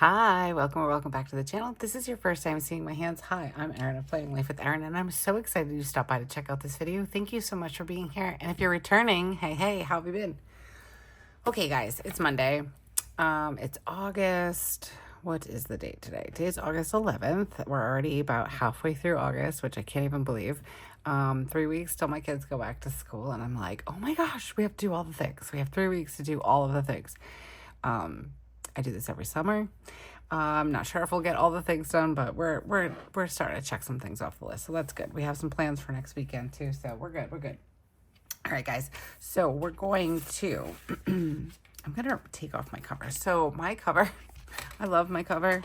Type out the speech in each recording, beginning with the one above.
Hi, welcome or welcome back to the channel. If this is your first time seeing my hands, hi, I'm Erin of Planning Life with Erin, and I'm so excited you stopped by to check out this video. Thank you so much for being here. And if you're returning, hey, how have you been? Okay, guys, it's Monday. It's August. What is the date today? Today is August 11th. We're already about halfway through August, which I can't even believe. 3 weeks till my kids go back to school, and I'm like, oh my gosh, we have to do all the things. We have 3 weeks to do all of the things. I do this every summer. I'm not sure if we'll get all the things done, but we're starting to check some things off the list, so that's good. We have some plans for next weekend too, so we're good. All right, guys. So we're going to. I'm gonna take off my cover. So my cover, I love my cover,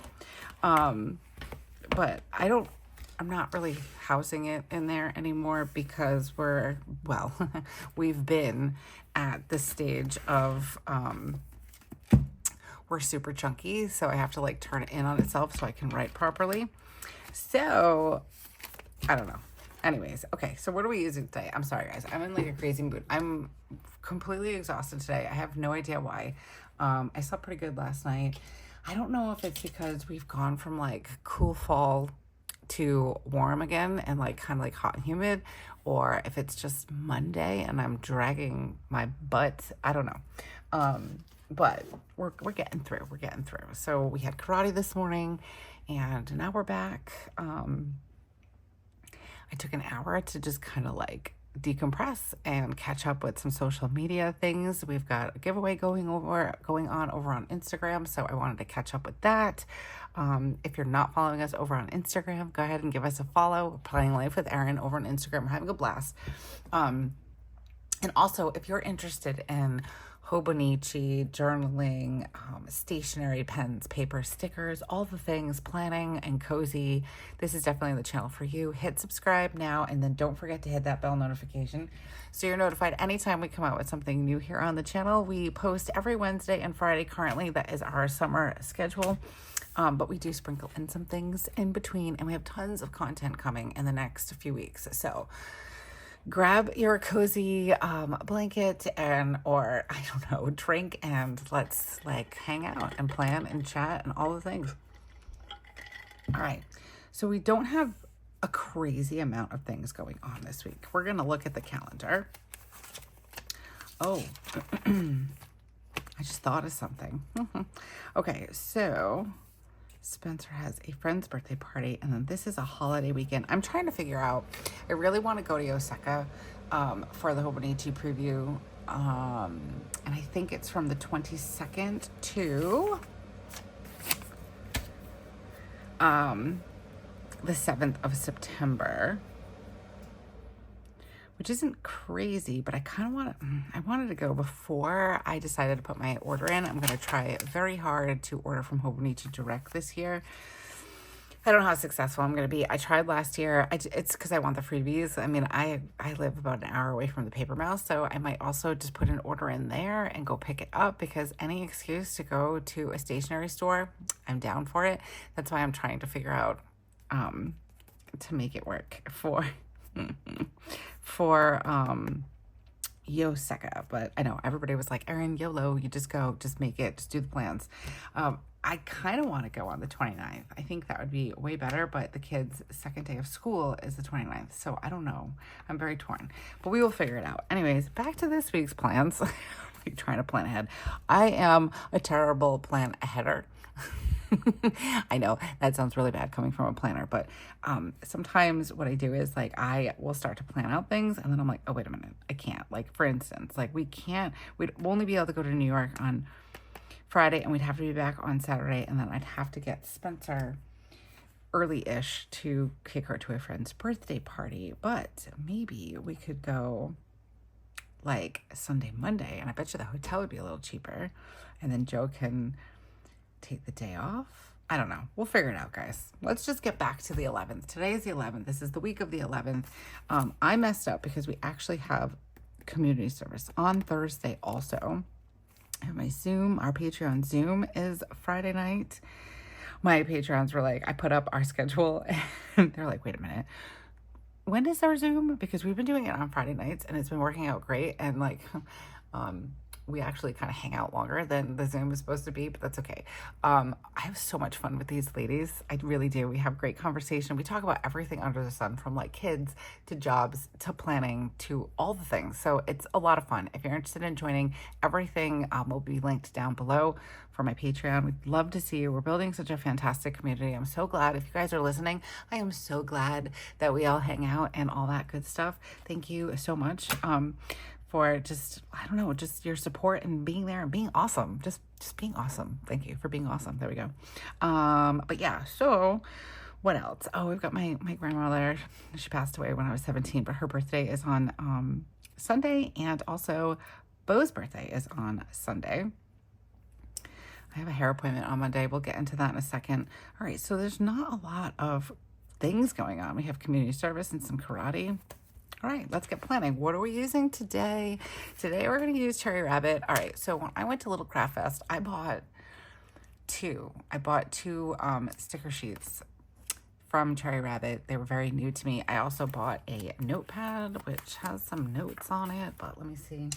but I'm not really housing it in there anymore because we've been at the stage of we're super chunky, so I have to like turn it in on itself so I can write properly. So I don't know. Anyways, okay, so what are we using today? I'm sorry, guys. I'm in like a crazy mood. I'm completely exhausted today. I have no idea why. I slept pretty good last night. I don't know if it's because we've gone from like cool fall to warm again and like kind of like hot and humid, or if it's just Monday and I'm dragging my butt. I don't know. But we're getting through. We're getting through. So we had karate this morning, and now we're back. I took an hour to just kind of like decompress and catch up with some social media things. We've got a giveaway going on over on Instagram, so I wanted to catch up with that. If you're not following us over on Instagram, go ahead and give us a follow. Planning Life with Erin over on Instagram. We're having a blast. And also, if you're interested in Hobonichi, journaling, stationery, pens, paper, stickers, all the things, planning and cozy, this is definitely the channel for you. Hit subscribe now, and then don't forget to hit that bell notification so you're notified anytime we come out with something new here on the channel. We post every Wednesday and Friday currently. That is our summer schedule. But we do sprinkle in some things in between, and we have tons of content coming in the next few weeks. So grab your cozy blanket or I don't know, drink, and let's like hang out and plan and chat and all the things. All right, so we don't have a crazy amount of things going on this week. We're gonna look at the calendar. Oh, I just thought of something. Okay, so Spencer has a friend's birthday party, and then this is a holiday weekend. I'm trying to figure out, I really want to go to Osaka for the Hobonichi preview, and I think it's from the 22nd to the 7th of September, which isn't crazy, but I wanted to go before I decided to put my order in. I'm going to try very hard to order from Hobonichi direct this year. I don't know how successful I'm going to be. I tried last year. It's because I want the freebies. I mean, I live about an hour away from the Paper Mouse, so I might also just put an order in there and go pick it up, because any excuse to go to a stationery store, I'm down for it. That's why I'm trying to figure out to make it work for Osaka. But I know everybody was like, Erin, YOLO, you just go, just make it, just do the plans. I kind of want to go on the 29th. I think that would be way better, but the kids' second day of school is the 29th, so I don't know. I'm very torn, but we will figure it out. Anyways, back to this week's plans. Like trying to plan ahead. I am a terrible plan aheader. I know that sounds really bad coming from a planner, but sometimes what I do is like I will start to plan out things, and then I'm like, oh, wait a minute, I can't. Like, for instance, like we'd only be able to go to New York on Friday, and we'd have to be back on Saturday, and then I'd have to get Spencer early-ish to kick her to a friend's birthday party. But maybe we could go like Sunday, Monday, and I bet you the hotel would be a little cheaper, and then Joe can take the day off. I don't know. We'll figure it out, guys. Let's just get back to the 11th. Today is the 11th. This is the week of the 11th. I messed up because we actually have community service on Thursday also. And my Zoom, our Patreon Zoom is Friday night. My Patreons were like, I put up our schedule and they're like, wait a minute, when is our Zoom? Because we've been doing it on Friday nights and it's been working out great. And like, we actually kind of hang out longer than the Zoom is supposed to be, but that's okay. I have so much fun with these ladies. I really do. We have great conversation. We talk about everything under the sun, from like kids to jobs to planning to all the things. So it's a lot of fun. If you're interested in joining, everything will be linked down below for my Patreon. We'd love to see you. We're building such a fantastic community. I'm so glad if you guys are listening. I am so glad that we all hang out and all that good stuff. Thank you so much for just, I don't know, just your support and being there and being awesome. Just being awesome. Thank you for being awesome. There we go. But yeah, so what else? Oh, we've got my grandmother. She passed away when I was 17, but her birthday is on Sunday, and also Bo's birthday is on Sunday. I have a hair appointment on Monday. We'll get into that in a second. All right, so there's not a lot of things going on. We have community service and some karate. All right, let's get planning. What are we using today? Today we're going to use Cherry Rabbit. All right, so when I went to Little Craft Fest, I bought two sticker sheets from Cherry Rabbit. They were very new to me. I also bought a notepad, which has some notes on it, but let me see.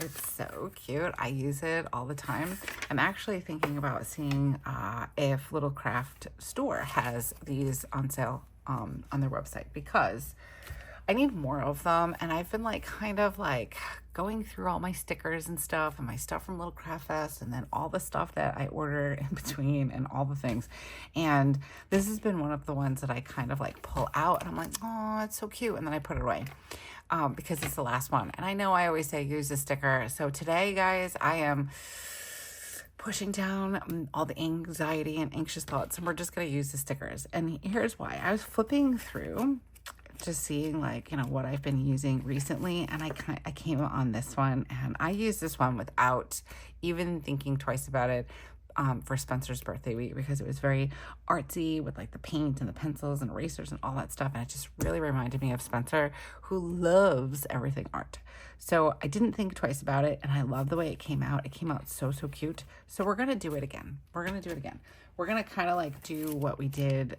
It's so cute. I use it all the time. I'm actually thinking about seeing if Little Craft Store has these on sale on their website, because I need more of them, and I've been like kind of like going through all my stickers and stuff, and my stuff from Little Craft Fest, and then all the stuff that I order in between and all the things. And this has been one of the ones that I kind of like pull out and I'm like, oh, it's so cute, and then I put it away. Because it's the last one. And I know I always say use a sticker. So today, guys, I am pushing down all the anxiety and anxious thoughts, and we're just going to use the stickers. And here's why. I was flipping through, just seeing like, you know, what I've been using recently, and I came on this one, and I used this one without even thinking twice about it. For Spencer's birthday week, because it was very artsy with like the paint and the pencils and erasers and all that stuff, and it just really reminded me of Spencer, who loves everything art. So I didn't think twice about it, and I love the way it came out. It came out so cute. So we're gonna do it again. We're gonna kind of like do what we did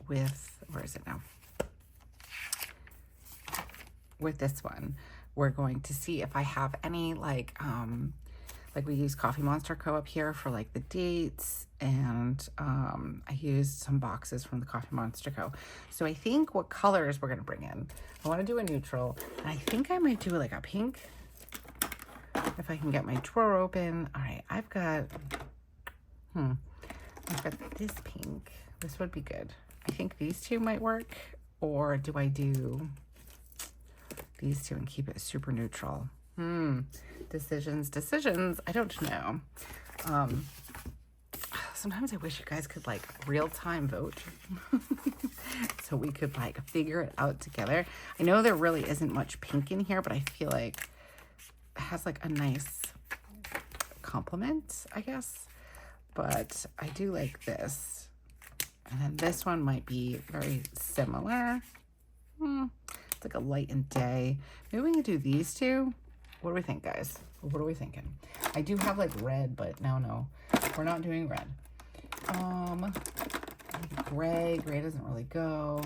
with, where is it now? With this one, we're going to see if I have any like we use Coffee Monster Co. up here for like the dates, and I used some boxes from the Coffee Monster Co. So I think what colors we're gonna bring in. I want to do a neutral, and I think I might do like a pink if I can get my drawer open. All right, I've got this pink. This would be good. I think these two might work, or do I do these two and keep it super neutral? Decisions. I don't know. Sometimes I wish you guys could like real-time vote so we could like figure it out together. I know there really isn't much pink in here, but I feel like it has like a nice complement, I guess. But I do like this. And then this one might be very similar. It's like a light and day. Maybe we can do these two. What do we think, guys? What are we thinking? I do have like red, but no, we're not doing red. Gray doesn't really go.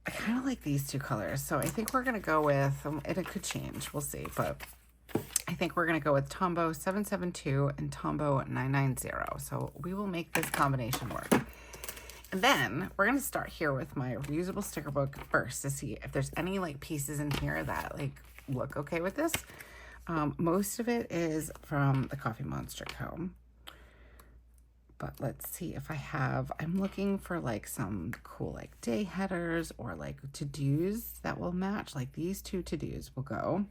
I kind of like these two colors, so I think we're gonna go with, and it could change, we'll see, but I think we're gonna go with Tombow 772 and Tombow 990. So we will make this combination work. And then we're gonna start here with my reusable sticker book first to see if there's any like pieces in here that like look okay with this. Most of it is from the Coffee Monster Co. But let's see if I have, I'm looking for like some cool like day headers or like to-dos that will match. Like these two to-dos will go.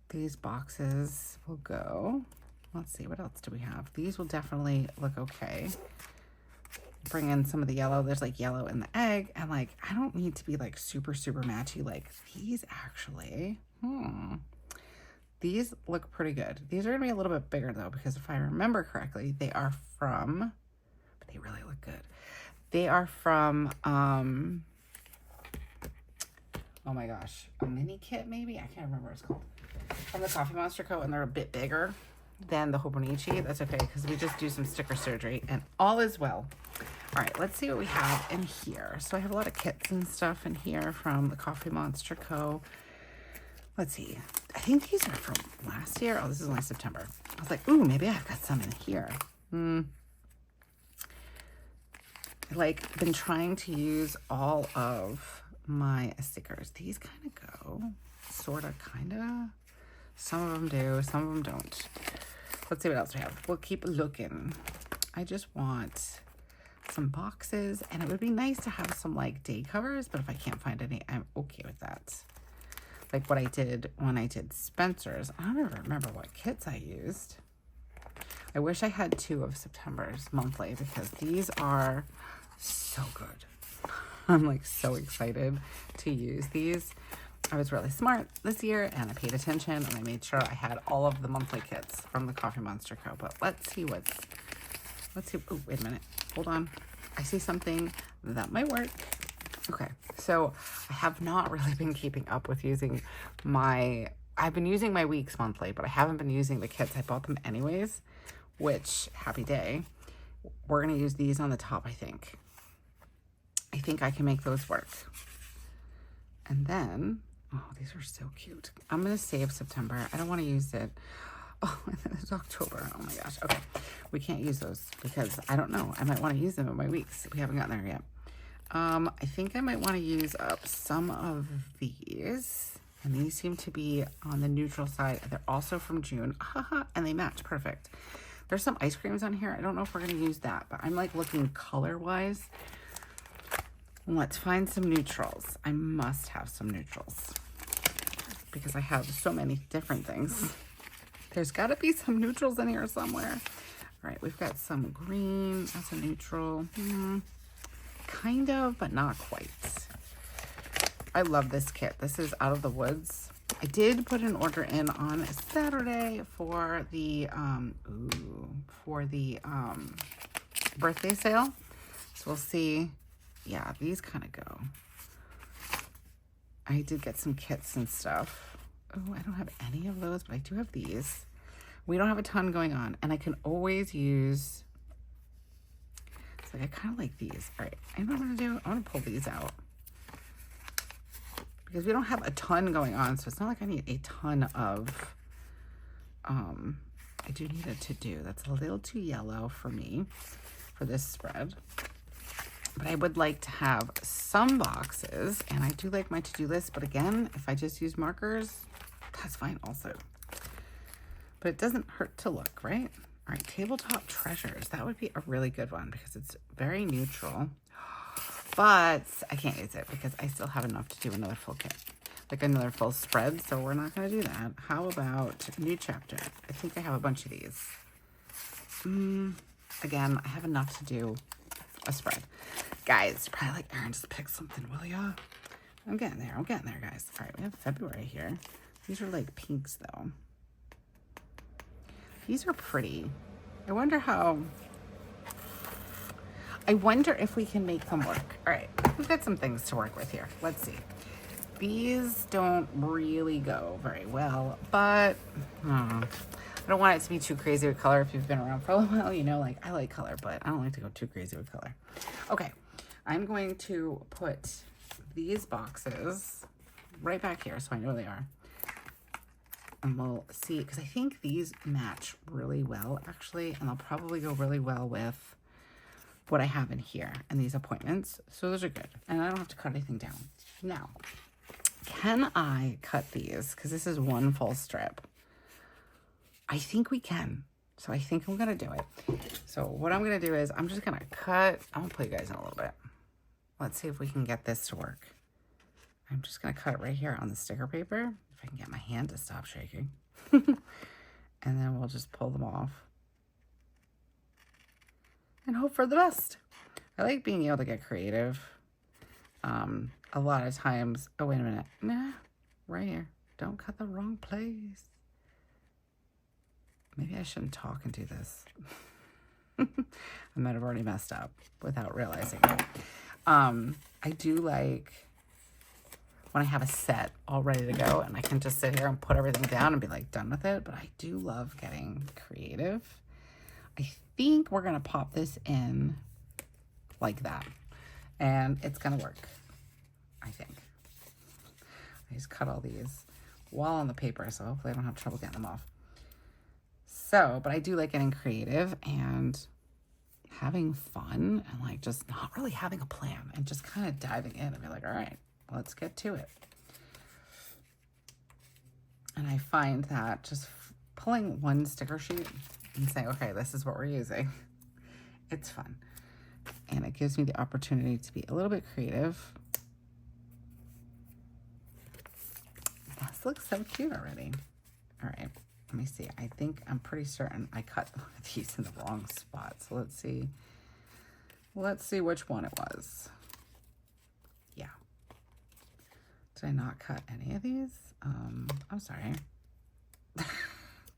These boxes will go. Let's see, what else do we have? These will definitely look okay. Bring in some of the yellow. There's like yellow in the egg, and like I don't need to be like super matchy. Like these actually, these look pretty good. These are gonna be a little bit bigger though, because if I remember correctly, they are from, but they really look good. They are from oh my gosh, a mini kit maybe? I can't remember what it's called. From the Coffee Monster Co. And they're a bit bigger than the Hobonichi. That's okay, because we just do some sticker surgery and all is well. All right, let's see what we have in here. So I have a lot of kits and stuff in here from the Coffee Monster Co. let's see. I think these are from last year. Oh, this is only September. I was like, ooh, maybe I've got some in here. Like, been trying to use all of my stickers. These kind of go, sort of, kind of. Some of them do, some of them don't. Let's see what else we have. We'll keep looking. I just want some boxes, and it would be nice to have some like day covers, but if I can't find any, I'm okay with that. Like what I did when I did Spencer's. I don't even remember what kits I used. I wish I had 2 of September's monthly because these are so good. I'm like so excited to use these. I was really smart this year and I paid attention and I made sure I had all of the monthly kits from the Coffee Monster Co. But let's see. Oh, wait a minute. Hold on. I see something that might work. Okay. So I have not really been keeping up with using I've been using my weeks monthly, but I haven't been using the kits. I bought them anyways, which happy day. We're going to use these on the top, I think. I think I can make those work. And then, oh, these are so cute. I'm going to save September. I don't want to use it. Oh, and then it's October. Oh my gosh. Okay. We can't use those because I don't know. I might want to use them in my weeks. We haven't gotten there yet. I think I might want to use up some of these. And these seem to be on the neutral side. They're also from June. Haha, and they match perfect. There's some ice creams on here. I don't know if we're going to use that, but I'm like looking color-wise. Let's find some neutrals. I must have some neutrals because I have so many different things. There's got to be some neutrals in here somewhere. All right, we've got some green. That's a neutral. Kind of, but not quite. I love this kit. This is Out of the Woods. I did put an order in on Saturday for the birthday sale. So we'll see. Yeah, these kind of go. I did get some kits and stuff. Oh, I don't have any of those, but I do have these. We don't have a ton going on, and I can always use, it's like I kind of like these. All right, I know what I'm going to do. I'm going to pull these out because we don't have a ton going on, so it's not like I need a ton of, I do need a to-do. That's a little too yellow for me for this spread. But I would like to have some boxes, and I do like my to-do list, but again, if I just use markers, that's fine also. But it doesn't hurt to look, right? All right, Tabletop Treasures. That would be a really good one because it's very neutral, but I can't use it because I still have enough to do another full kit, like another full spread, so we're not going to do that. How about New Chapter? I think I have a bunch of these. Again, I have enough to do a spread. Guys, probably like, Erin, just pick something, will ya? I'm getting there, guys. All right, we have February here. These are like pinks, though. These are pretty. I wonder if we can make them work. All right, we've got some things to work with here. Let's see. These don't really go very well, but I don't want it to be too crazy with color. If you've been around for a while, you know, like I like color, but I don't like to go too crazy with color. Okay, I'm going to put these boxes right back here so I know they are. And we'll see, because I think these match really well, actually, and they'll probably go really well with what I have in here and these appointments. So those are good. And I don't have to cut anything down. Now, can I cut these? Because this is one full strip. I think we can. So I think I'm going to do it. So what I'm going to do is I'm just going to cut. I'm going to pull you guys in a little bit. Let's see if we can get this to work. I'm just going to cut it right here on the sticker paper. If I can get my hand to stop shaking. And then we'll just pull them off. And hope for the best. I like being able to get creative. A lot of times. Oh, wait a minute. Nah, right here. Don't cut the wrong place. Maybe I shouldn't talk and do this. I might have already messed up without realizing it. I do like when I have a set all ready to go and I can just sit here and put everything down and be like done with it. But I do love getting creative. I think we're going to pop this in like that. And it's going to work, I think. I just cut all these while on the paper, so hopefully I don't have trouble getting them off. So, but I do like getting creative and having fun and like just not really having a plan and just kind of diving in and be like, all right, let's get to it. And I find that just pulling one sticker sheet and saying, okay, this is what we're using, it's fun. And it gives me the opportunity to be a little bit creative. This looks so cute already. All right, let me see. I think I'm pretty certain I cut these in the wrong spot. So let's see. Let's see which one it was. Yeah. Did I not cut any of these? I'm sorry.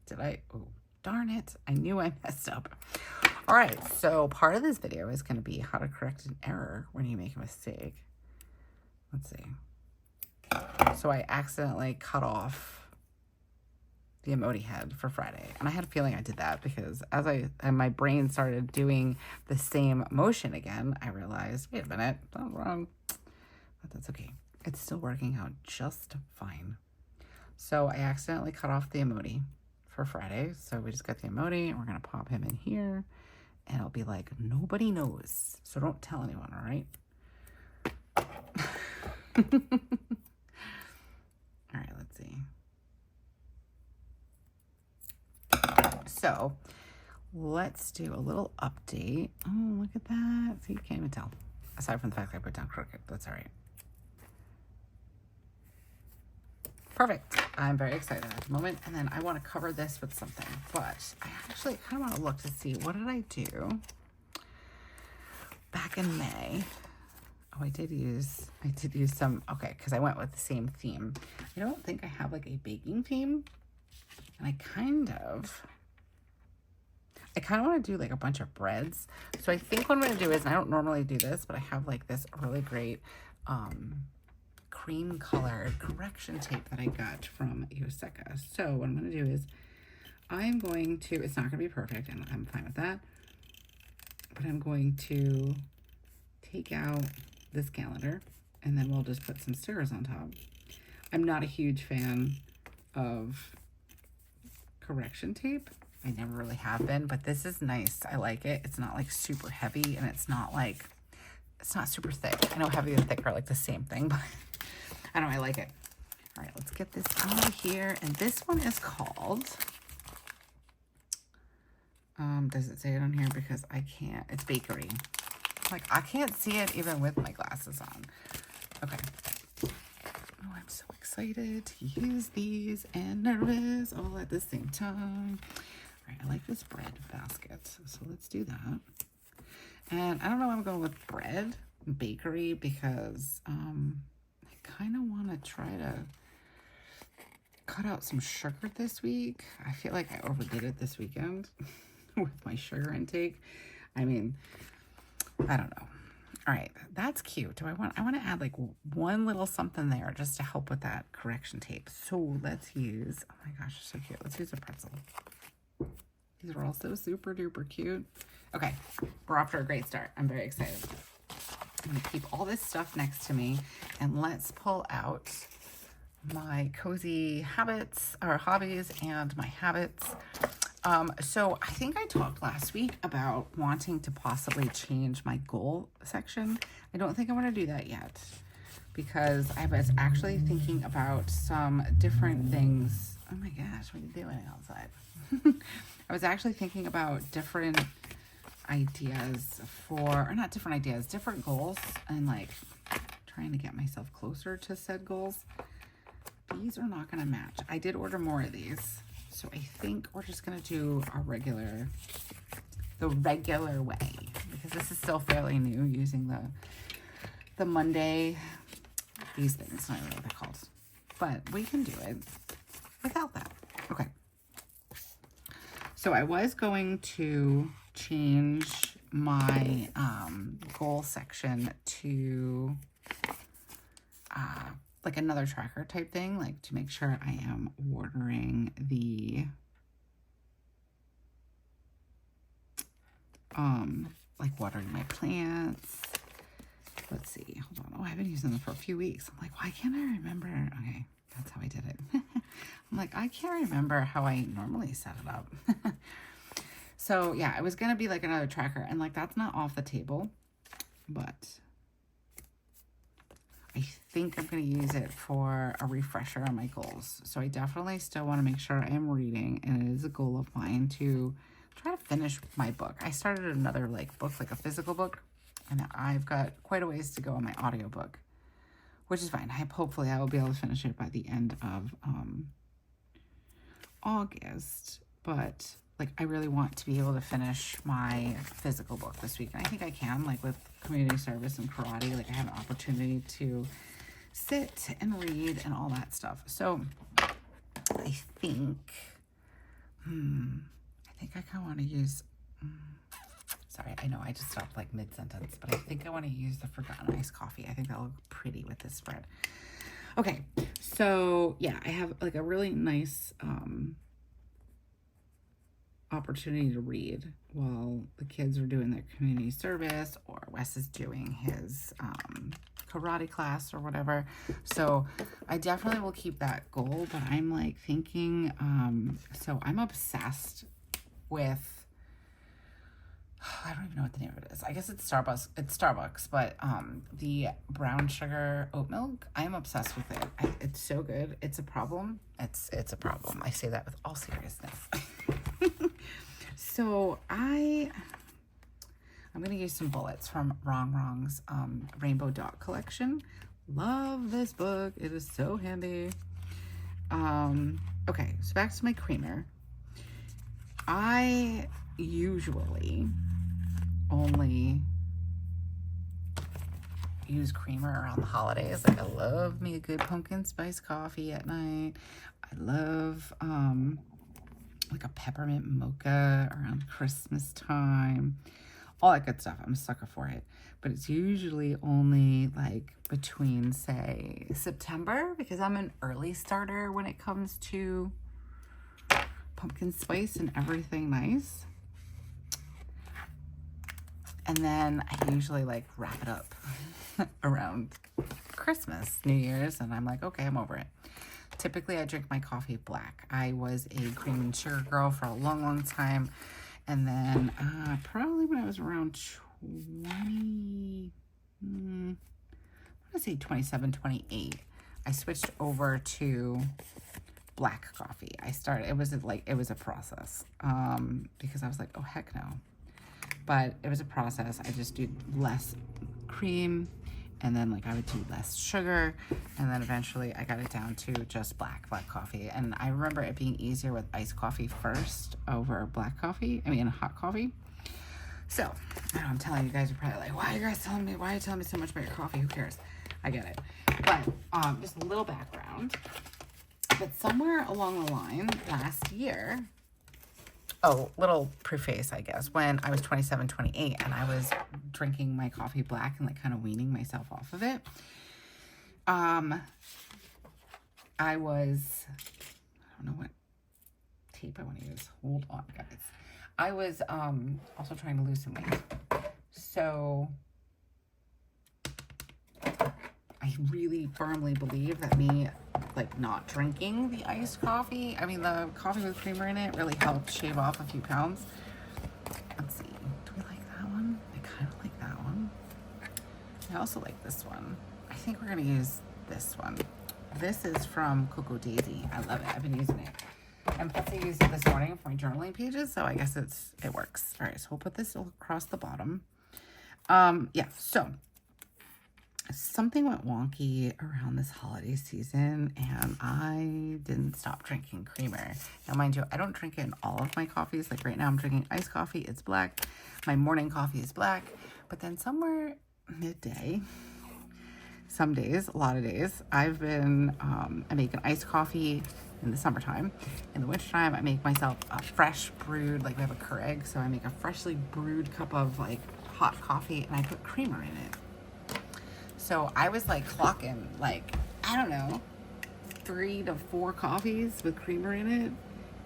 Did I? Oh, darn it. I knew I messed up. All right, so part of this video is going to be how to correct an error when you make a mistake. Let's see. So I accidentally cut off the emoji head for Friday. And I had a feeling I did that because and my brain started doing the same motion again, I realized, wait a minute, that's wrong. But that's okay. It's still working out just fine. So I accidentally cut off the emoji for Friday. So we just got the emoji and we're going to pop him in here. And it'll be like, nobody knows. So don't tell anyone, all right? All right, let's see. So let's do a little update. Oh, look at that. See, you can't even tell. Aside from the fact that I put down crooked, that's all right. Perfect. I'm very excited at the moment. And then I want to cover this with something, but I actually kind of want to look to see, what did I do back in May? Oh, I did use some, okay, because I went with the same theme. I don't think I have like a baking theme. And I kind of want to do like a bunch of breads. So I think what I'm going to do is, and I don't normally do this, but I have like this really great cream colored correction tape that I got from Yoseka. So what I'm going to do is I'm going to, it's not going to be perfect and I'm fine with that, but I'm going to take out this calendar and then we'll just put some stickers on top. I'm not a huge fan of correction tape. I never really have been, but this is nice. I like it. It's not like super heavy and it's not super thick. I know heavy and thick are like the same thing, but I don't know, I like it. All right, let's get this out of here. And this one is called, does it say it on here? Because I can't, it's bakery. Like, I can't see it even with my glasses on. Okay. Oh, I'm so excited to use these and nervous all at the same time. All right, I like this bread basket, so let's do that. And I don't know why I'm going with bread, bakery, because I kind of want to try to cut out some sugar this week. I feel like I overdid it this weekend with my sugar intake. I mean, I don't know. All right, that's cute. I want to add like one little something there just to help with that correction tape. So let's use, oh my gosh, so cute. Let's use a pretzel. These are also super duper cute. Okay, we're off to a great start. I'm very excited. I'm gonna keep all this stuff next to me and let's pull out my cozy habits or hobbies and my habits. So I think I talked last week about wanting to possibly change my goal section. I don't think I'm going to do that yet because I was actually thinking about some different things. Oh my gosh, what are you doing outside? I was actually thinking about different ideas different goals and like trying to get myself closer to said goals. These are not going to match. I did order more of these. So I think we're just going to do the regular way because this is still fairly new using the Monday, these things, I don't know what they're called, but we can do it without that. Okay. So I was going to change my goal section to like another tracker type thing, like to make sure I am watering the, like watering my plants. Let's see, hold on. Oh, I've been using them for a few weeks. I'm like, why can't I remember? Okay, That's how I did it. I'm like, I can't remember how I normally set it up. So yeah, it was going to be like another tracker, and like, that's not off the table, but I think I'm going to use it for a refresher on my goals. So I definitely still want to make sure I am reading, and it is a goal of mine to try to finish my book. I started another like book, like a physical book, and I've got quite a ways to go on my audiobook, which is fine. Hopefully I will be able to finish it by the end of August, but like, I really want to be able to finish my physical book this week. And I think I can, like with community service and karate, like I have an opportunity to sit and read and all that stuff. So I think, I kind of want to use, sorry, I know I just stopped like mid-sentence, but I think I want to use the Forgotten Iced Coffee. I think that'll look pretty with this spread. Okay, so yeah, I have like a really nice opportunity to read while the kids are doing their community service, or Wes is doing his karate class or whatever. So I definitely will keep that goal, but I'm like thinking, so I'm obsessed with, I don't even know what the name of it is. I guess it's Starbucks, but the brown sugar oat milk, I'm obsessed with it. It's so good. It's a problem. It's a problem. I say that with all seriousness. So I'm going to use some bullets from RongRong's Rainbow Dot collection. Love this book. It is so handy. Okay, so back to my creamer. I usually only use creamer around the holidays. Like, I love me a good pumpkin spice coffee at night. I love like a peppermint mocha around Christmas time, all that good stuff. I'm a sucker for it. But it's usually only like between, say, September, because I'm an early starter when it comes to pumpkin spice and everything nice. And then I usually like wrap it up around Christmas, New Year's, and I'm like, okay, I'm over it. Typically, I drink my coffee black. I was a cream and sugar girl for a long, long time. And then probably when I was around 20, I want to say 27, 28, I switched over to black coffee. It was a process because I was like, oh, heck no. But it was a process. I just did less cream, and then like I would do less sugar, and then eventually I got it down to just black coffee. And I remember it being easier with iced coffee first over hot coffee. So I know I'm telling you guys, are probably like, why are you guys telling me? Why are you telling me so much about your coffee? Who cares? I get it. But just a little background. But somewhere along the line last year, little preface, I guess, when I was 27, 28, and I was drinking my coffee black and like kind of weaning myself off of it. I don't know what tape I want to use. Hold on, guys. I was also trying to lose some weight. So I really firmly believe that me like not drinking the iced coffee, the coffee with creamer in it, really helped shave off a few pounds. Let's see, do we like that one? I kind of like that one. I also like this one. I think we're gonna use this one. This is from Cocoa Daisy. I love it. I've been using it. And plus I used it this morning for my journaling pages, so I guess it works. All right, so we'll put this across the bottom. Yeah, so something went wonky around this holiday season, and I didn't stop drinking creamer. Now, mind you, I don't drink it in all of my coffees. Like right now, I'm drinking iced coffee. It's black. My morning coffee is black. But then somewhere midday, some days, a lot of days, I've been, I make an iced coffee in the summertime. In the wintertime, I make myself a fresh brewed, like we have a Keurig, so I make a freshly brewed cup of like hot coffee, and I put creamer in it. So I was like clocking like, I don't know, 3 to 4 coffees with creamer in it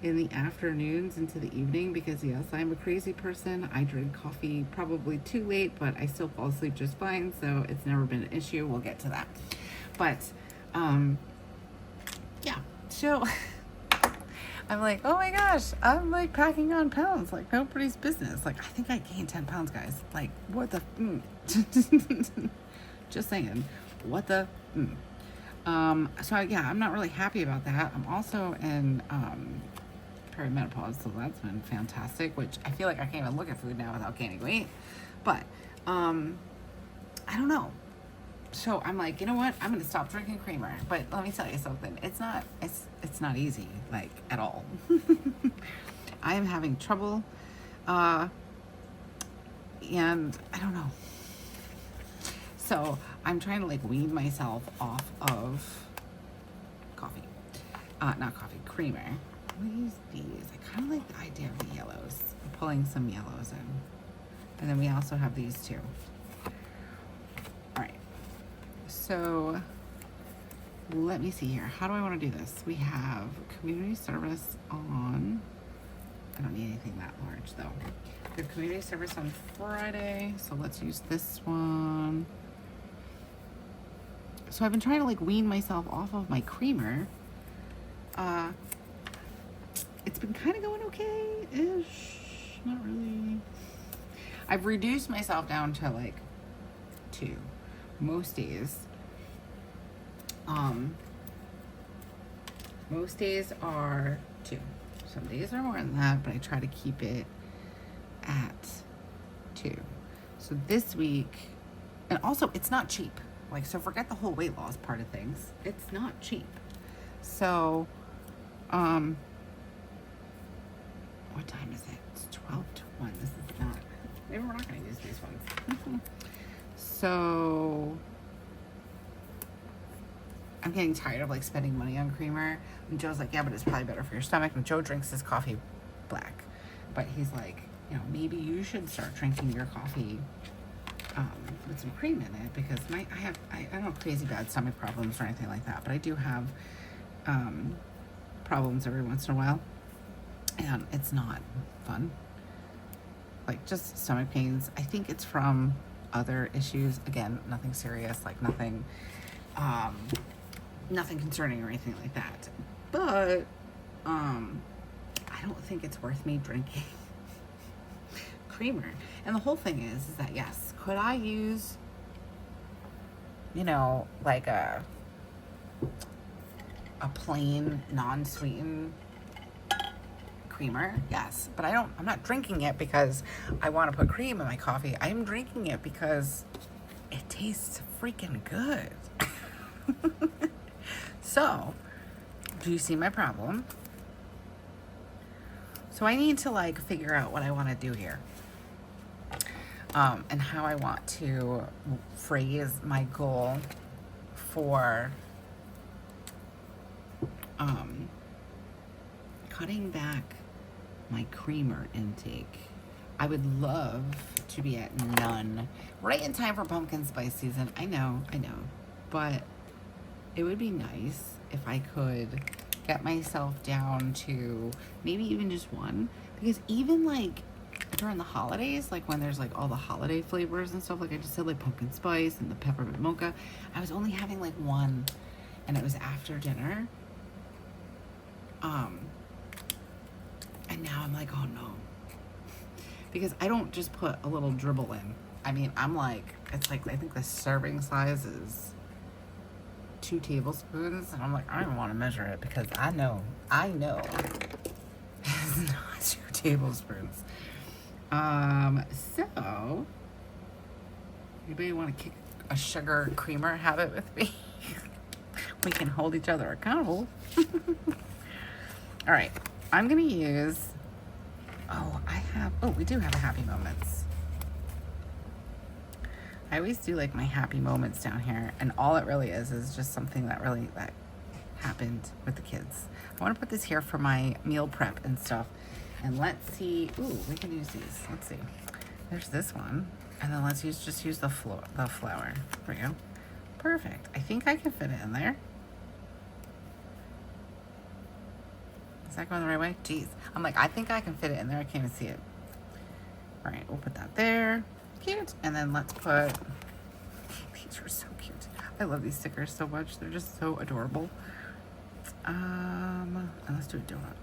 in the afternoons into the evening, because yes, I'm a crazy person. I drink coffee probably too late, but I still fall asleep just fine. So it's never been an issue. We'll get to that. But yeah, so I'm like, oh my gosh, I'm like packing on pounds like nobody's business. Like, I think I gained 10 pounds, guys. Like, what the? Just saying, what the? So yeah, I'm not really happy about that. I'm also in perimenopause, so that's been fantastic. Which I feel like I can't even look at food now without gaining weight. But I don't know. So I'm like, you know what? I'm gonna stop drinking creamer. But let me tell you something. It's not easy, like, at all. I am having trouble, and I don't know. So I'm trying to like wean myself off of coffee, not coffee, creamer. I'm gonna use these. I kind of like the idea of the yellows. I'm pulling some yellows in, and then we also have these too. All right. So let me see here. How do I want to do this? We have community service on. I don't need anything that large though. We have community service on Friday, so let's use this one. So I've been trying to like wean myself off of my creamer. It's been kind of going okay-ish. Not really. I've reduced myself down to like 2 most days. Most days are 2. Some days are more than that, but I try to keep it at 2. So this week, and also it's not cheap. Like, so forget the whole weight loss part of things. It's not cheap. So, what time is it? It's 12 to 1. This is not, maybe we're not going to use these ones. So, I'm getting tired of like spending money on creamer. And Joe's like, yeah, but it's probably better for your stomach. And Joe drinks his coffee black. But he's like, you know, maybe you should start drinking your coffee with some cream in it, because I don't have crazy bad stomach problems or anything like that, but I do have problems every once in a while, and it's not fun. Like, just stomach pains. I think it's from other issues. Again, nothing serious, like nothing concerning or anything like that. But I don't think it's worth me drinking creamer. And the whole thing is that, yes, could I use, you know, like a plain non-sweetened creamer? Yes, but I'm not drinking it because I want to put cream in my coffee. I'm drinking it because it tastes freaking good. So, do you see my problem? So I need to like figure out what I want to do here. And how I want to phrase my goal for cutting back my creamer intake. I would love to be at none right in time for pumpkin spice season. I know, but it would be nice if I could get myself down to maybe even just 1, because even like during the holidays, like when there's like all the holiday flavors and stuff, like I just said, like pumpkin spice and the peppermint mocha, I was only having like 1, and it was after dinner. And now I'm like, oh no, because I don't just put a little dribble in. I mean, I'm like, it's like, I think the serving size is 2 tablespoons, and I'm like, I don't even want to measure it because I know it's not 2 tablespoons. So anybody want to kick a sugar creamer habit with me? We can hold each other accountable. All right, I'm gonna use, we do have a happy moments. I always do like my happy moments down here, and all it really is just something that happened with the kids. I want to put this here for my meal prep and stuff. And let's see. Ooh, we can use these. Let's see. There's this one, and then let's just use the flour. There we go. Perfect. I think I can fit it in there. Is that going the right way? Jeez. I'm like, I think I can fit it in there. I can't even see it. All right, we'll put that there. Cute. And then let's put, these are so cute. I love these stickers so much. They're just so adorable. And let's do a donut.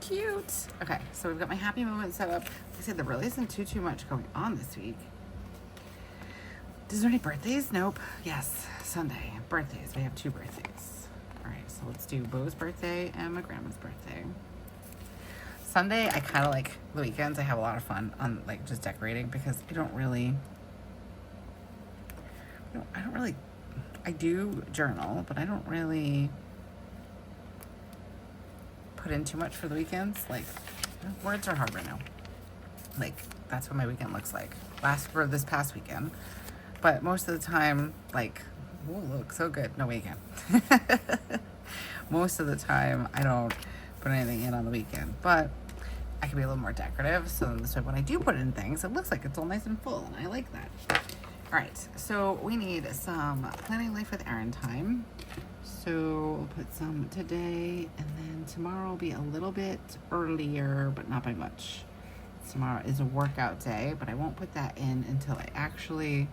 Cute. Okay, so we've got my happy moment set up. Like I said, there really isn't too much going on this week. Is there any birthdays? Nope. Yes, Sunday. Birthdays. We have 2 birthdays. All right, so let's do Bo's birthday and my grandma's birthday. Sunday, I kind of like the weekends. I have a lot of fun on like just decorating because I don't really, I do journal, but I don't really put in too much for the weekends. Like, words are hard right now. Like, that's what my weekend looks like. For this past weekend. But most of the time, like, oh, look, so good. No weekend. Most of the time, I don't put anything in on the weekend. But I can be a little more decorative. So this way, when I do put in things, it looks like it's all nice and full. And I like that. All right. So we need some Planning Life with Erin time. So we'll put some today. And then tomorrow will be a little bit earlier, but not by much. Tomorrow is a workout day, but I won't put that in until I actually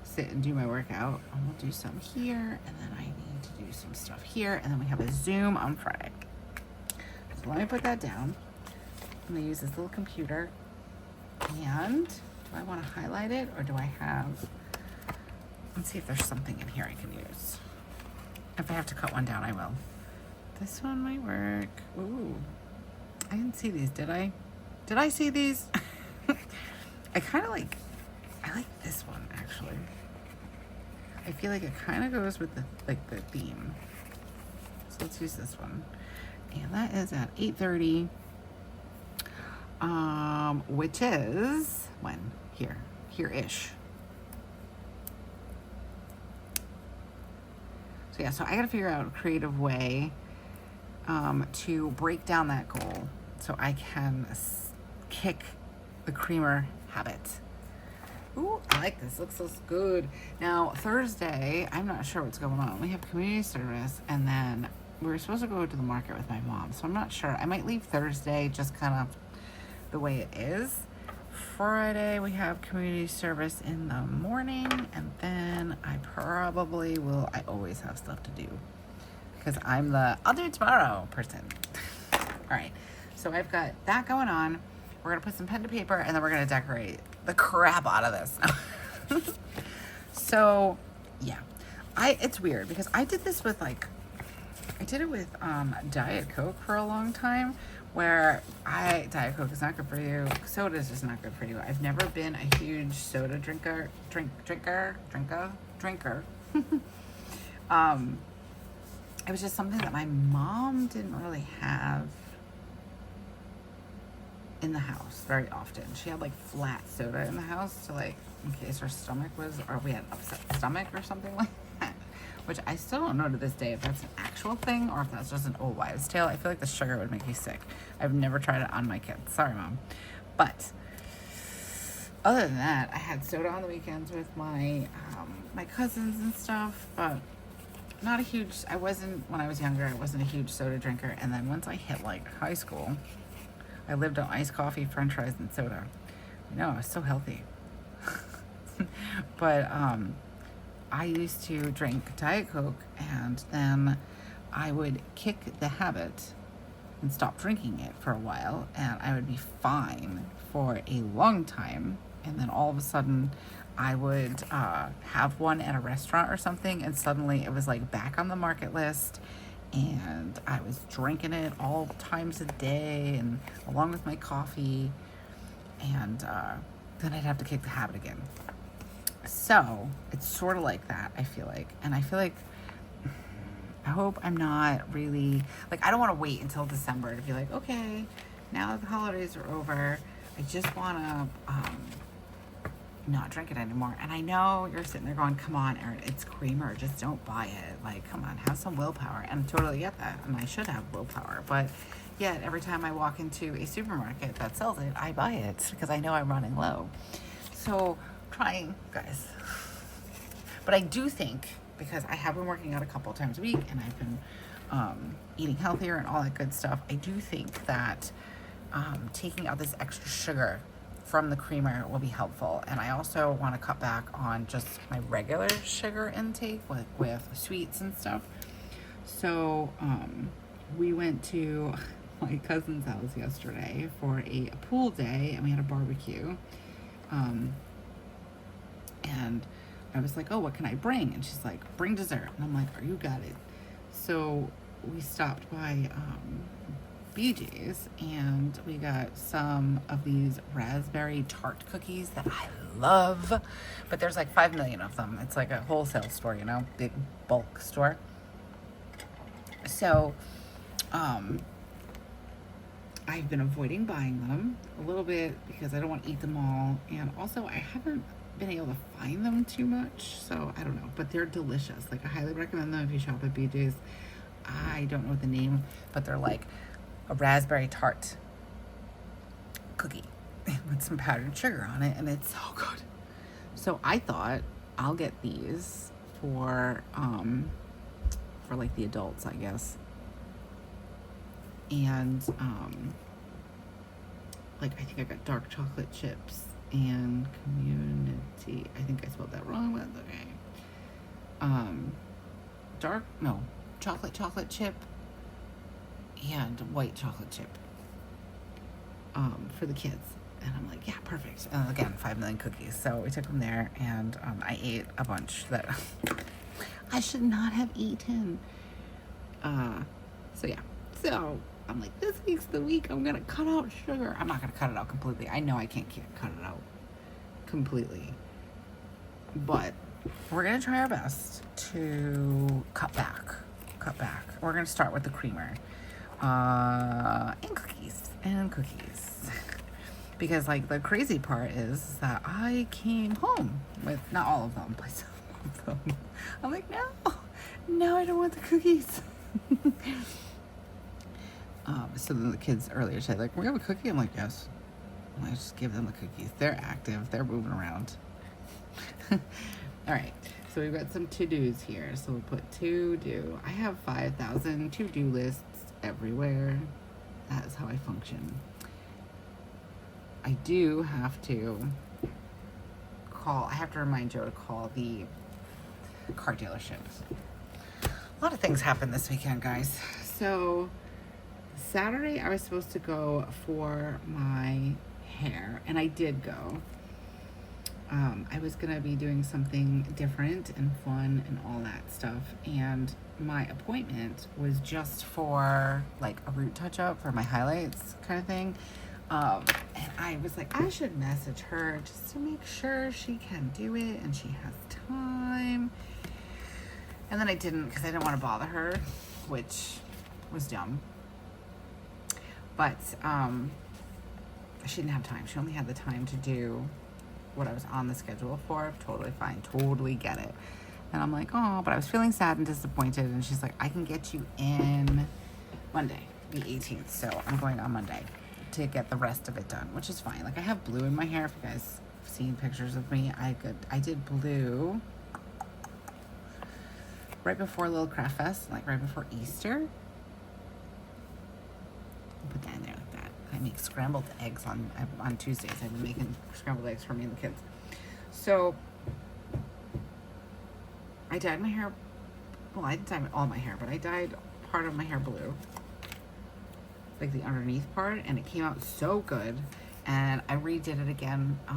sit and do my workout. And we'll do some here, and then I need to do some stuff here, and then we have a Zoom on Friday. So let me put that down. I'm gonna use this little computer. And do I want to highlight it, or do I have, let's see if there's something in here I can use. If I have to cut one down, I will. This one might work. Ooh, I didn't see these, did I? Did I see these? I like this one actually. I feel like it kind of goes with the theme. So let's use this one. And that is at 8:30. Which is when? Here-ish. So yeah, so I gotta figure out a creative way to break down that goal so I can kick the creamer habit. Ooh, I like this. Looks so good. Now, Thursday, I'm not sure what's going on. We have community service, and then we were supposed to go to the market with my mom, so I'm not sure. I might leave Thursday just kind of the way it is. Friday, we have community service in the morning, and then I probably will. I always have stuff to do because I'm the I'll do it tomorrow person. All right, so I've got that going on. We're gonna put some pen to paper, and then we're gonna decorate the crap out of this. So, yeah, it's weird because I did this with I did it with Diet Coke for a long time, where Diet Coke is not good for you. Soda is just not good for you. I've never been a huge soda drinker. It was just something that my mom didn't really have in the house very often. She had flat soda in the house to in case her stomach was, or we had upset stomach or something like that. Which I still don't know to this day if that's an actual thing or if that's just an old wives' tale. I feel like the sugar would make you sick. I've never tried it on my kids. Sorry, Mom. But other than that, I had soda on the weekends with my my cousins and stuff. But not a huge. When I was younger, I wasn't a huge soda drinker. And then once I hit high school, I lived on iced coffee, French fries, and soda. I was so healthy. But I used to drink Diet Coke, and then I would kick the habit and stop drinking it for a while, and I would be fine for a long time. And then all of a sudden, I would have one at a restaurant or something, and suddenly it was back on the market list, and I was drinking it all times a day, and along with my coffee, and then I'd have to kick the habit again. So it's sort of like that, I feel like. And I feel like I hope I'm not really I don't want to wait until December to be okay, now that the holidays are over, I just want to not drink it anymore. And I know you're sitting there going, come on, Erin, it's creamer, just don't buy it. Come on, have some willpower. And I totally get that, and I should have willpower, but yet every time I walk into a supermarket that sells it, I buy it because I know I'm running low. So trying, guys. But I do think, because I have been working out a couple of times a week, and I've been eating healthier and all that good stuff, I do think that taking out this extra sugar from the creamer will be helpful. And I also want to cut back on just my regular sugar intake, like with sweets and stuff. So we went to my cousin's house yesterday for a pool day, and we had a barbecue. And I was like, oh, what can I bring? And she's like, bring dessert. And I'm like, oh, you got it. So we stopped by BJ's, and we got some of these raspberry tart cookies that I love, but there's like 5 million of them. It's like a wholesale store, you know, big bulk store. So I've been avoiding buying them a little bit because I don't want to eat them all, and also I haven't been able to find them too much, so I don't know, but they're delicious. Like, I highly recommend them if you shop at BJ's. I don't know the name, but they're like a raspberry tart cookie with some powdered sugar on it, and it's so good. So I thought I'll get these for like the adults, I guess. And like, I think I got dark chocolate chips and community. I think I spelled that wrong, but that's okay. Chocolate chip and white chocolate chip for the kids. And I'm like, yeah, perfect. And again, 5 million cookies. So we took them there, and I ate a bunch that I should not have eaten. So yeah. So I'm like, this week's the week I'm gonna cut out sugar. I'm not gonna cut it out completely. I know I can't cut it out completely, but we're gonna try our best to cut back. We're gonna start with the creamer and cookies, because like the crazy part is that I came home with not all of them, but some of them. I'm like, no, I don't want the cookies. So then the kids earlier said, like, we have a cookie? I'm like, yes. I just give them the cookies. They're active. They're moving around. All right. So we've got some to-dos here. So we'll put to-do. I have 5,000 to-do lists everywhere. That is how I function. I do have to remind Joe to call the car dealerships. A lot of things happened this weekend, guys. So Saturday, I was supposed to go for my hair, and I did go. I was going to be doing something different and fun and all that stuff, and my appointment was just for like a root touch-up for my highlights kind of thing. And I was like, I should message her just to make sure she can do it and she has time. And then I didn't, because I didn't want to bother her, which was dumb. But she didn't have time. She only had the time to do what I was on the schedule for. Totally fine. Totally get it. And I'm like, oh, but I was feeling sad and disappointed. And she's like, I can get you in Monday, the 18th. So I'm going on Monday to get the rest of it done, which is fine. Like, I have blue in my hair. If you guys have seen pictures of me, I did blue right before Little Craft Fest, like right before Easter. Put that in there like that. I make scrambled eggs on Tuesdays. I've been making scrambled eggs for me and the kids. So I dyed my hair. Well, I didn't dye all my hair, but I dyed part of my hair blue, like the underneath part, and it came out so good. And I redid it again. I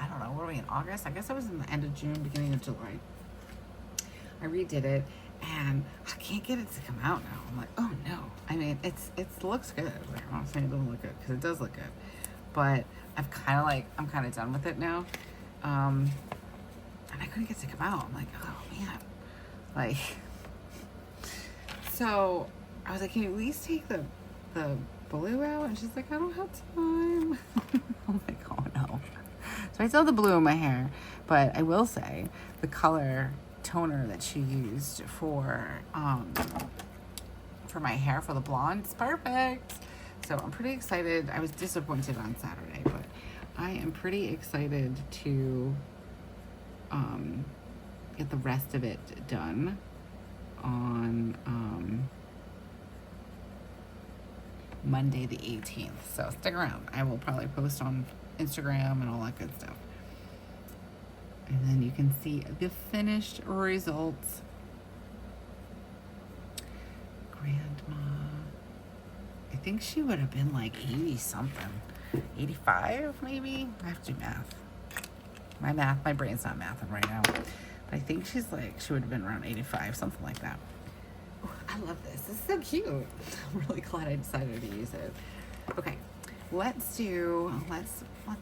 don't know. What are we in August? I guess it was in the end of June, beginning of July. I redid it, and I can't get it to come out now. I'm like, oh no. I mean, it looks good. Like, I'm not saying it doesn't look good, because it does look good. But I'm kind of done with it now. And I couldn't get it to come out. I'm like, oh man. Like, so I was like, can you at least take the blue out? And she's like, I don't have time. I'm like, oh no. So I still have the blue in my hair, but I will say the color toner that she used for my hair for the blonde is perfect. So I'm pretty excited. I was disappointed on Saturday, but I am pretty excited to get the rest of it done on Monday the 18th. So stick around. I will probably post on Instagram and all that good stuff. And then you can see the finished results. Grandma, I think she would have been like 80 something, 85 maybe. I have to do math. My brain's not mathing right now. But I think she would have been around 85, something like that. Oh, I love this. This is so cute. I'm really glad I decided to use it. Okay, let's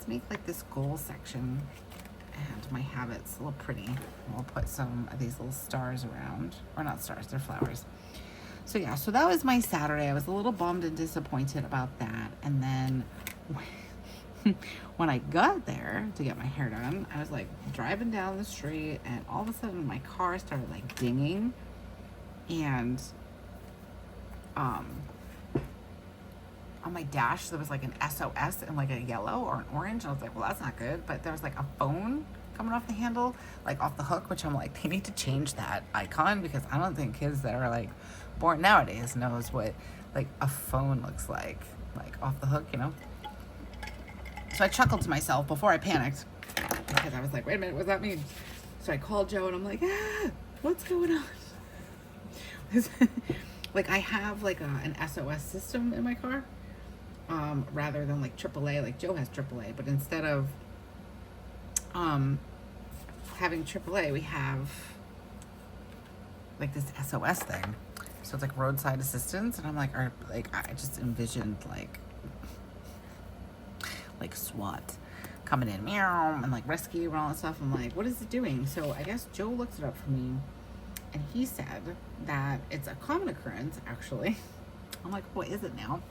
make like this goal section. And my habits a little pretty. We'll put some of these little stars around. Or not stars, they're flowers. So yeah, so that was my Saturday. I was a little bummed and disappointed about that. And then when I got there to get my hair done, I was like driving down the street and all of a sudden my car started like dinging. And on my dash there was like an SOS and like a yellow or an orange. And I was like, well, that's not good. But there was like a phone coming off the handle, like off the hook, which I'm like, they need to change that icon, because I don't think kids that are like born nowadays knows what like a phone looks like off the hook, you know. So I chuckled to myself before I panicked, because I was like, wait a minute, what does that mean? So I called Joe and I'm like, what's going on? Like I have like an SOS system in my car, rather than like AAA. Like Joe has AAA, but instead of having AAA, we have like this SOS thing. So it's like roadside assistance, and I'm like, I just envisioned like SWAT coming in, meow, and like rescue and all that stuff. I'm like, what is it doing? So I guess Joe looked it up for me, and he said that it's a common occurrence, actually. I'm like, what is it now?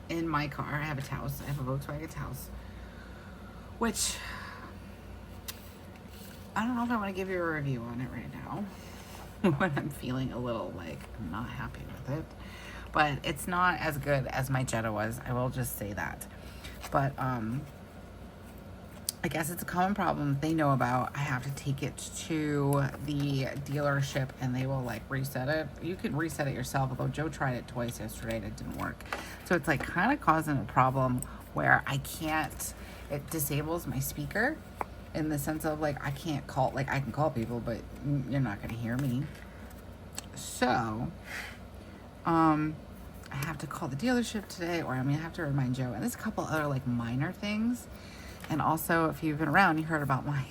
In my car, I have a Taos. I have a Volkswagen Taos, which I don't know if I want to give you a review on it right now when I'm feeling a little like not happy with it. But it's not as good as my Jetta was. I will just say that. But I guess it's a common problem they know about. I have to take it to the dealership and they will like reset it. You can reset it yourself, although Joe tried it twice yesterday and it didn't work. So it's like kind of causing a problem where it disables my speaker, in the sense of like I can't call, like I can call people, but you're not going to hear me. So I have to call the dealership today, or I'm going to have to remind Joe. And there's a couple other like minor things. And also, if you've been around, you heard about my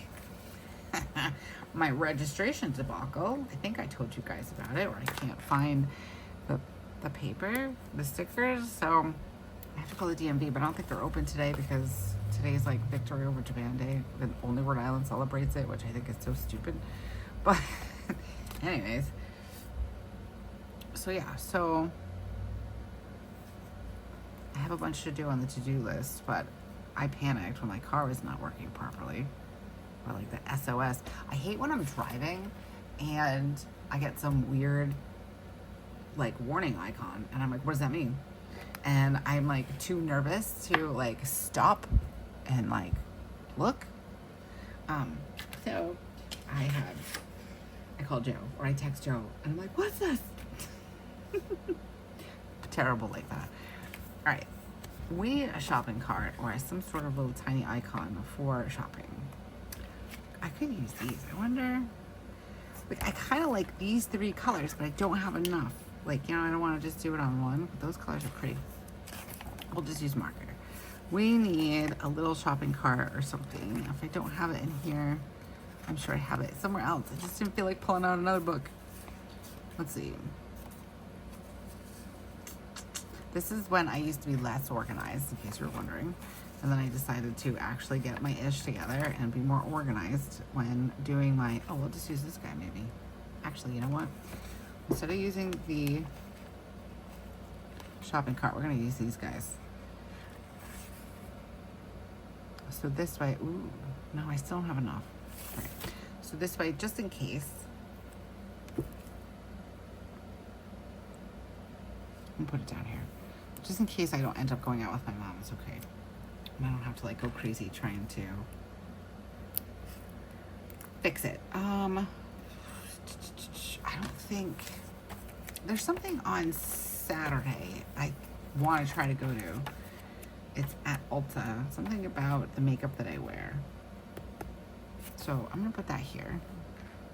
my registration debacle. I think I told you guys about it, where I can't find the paper, the stickers. So I have to call the DMV, but I don't think they're open today, because today's like Victory over Japan Day, and only Rhode Island celebrates it, which I think is so stupid. But anyways, so yeah, so I have a bunch to do on the to-do list, but I panicked when my car was not working properly, or like the SOS. I hate when I'm driving and I get some weird like warning icon and I'm like, what does that mean? And I'm like too nervous to like stop and like look. So I call Joe, or I text Joe and I'm like, what's this? Terrible like that. All right. We need a shopping cart or some sort of little tiny icon for shopping. I could use these. I wonder, like, I kind of like these three colors, but I don't have enough. Like, you know, I don't want to just do it on one, but those colors are pretty. We'll just use marker. We need a little shopping cart or something. If I don't have it in here, I'm sure I have it somewhere else. I just didn't feel like pulling out another book. Let's see. This is when I used to be less organized, in case you were wondering. And then I decided to actually get my ish together and be more organized when doing my, we'll just use this guy maybe. Actually, you know what? Instead of using the shopping cart, we're gonna use these guys. So this way, ooh, no, I still don't have enough. All right. So this way, just in case, I'm gonna put it down here. Just in case I don't end up going out with my mom, it's okay. And I don't have to like go crazy trying to fix it. I don't think, there's something on Saturday I want to try to go to. It's at Ulta. Something about the makeup that I wear. So I'm gonna put that here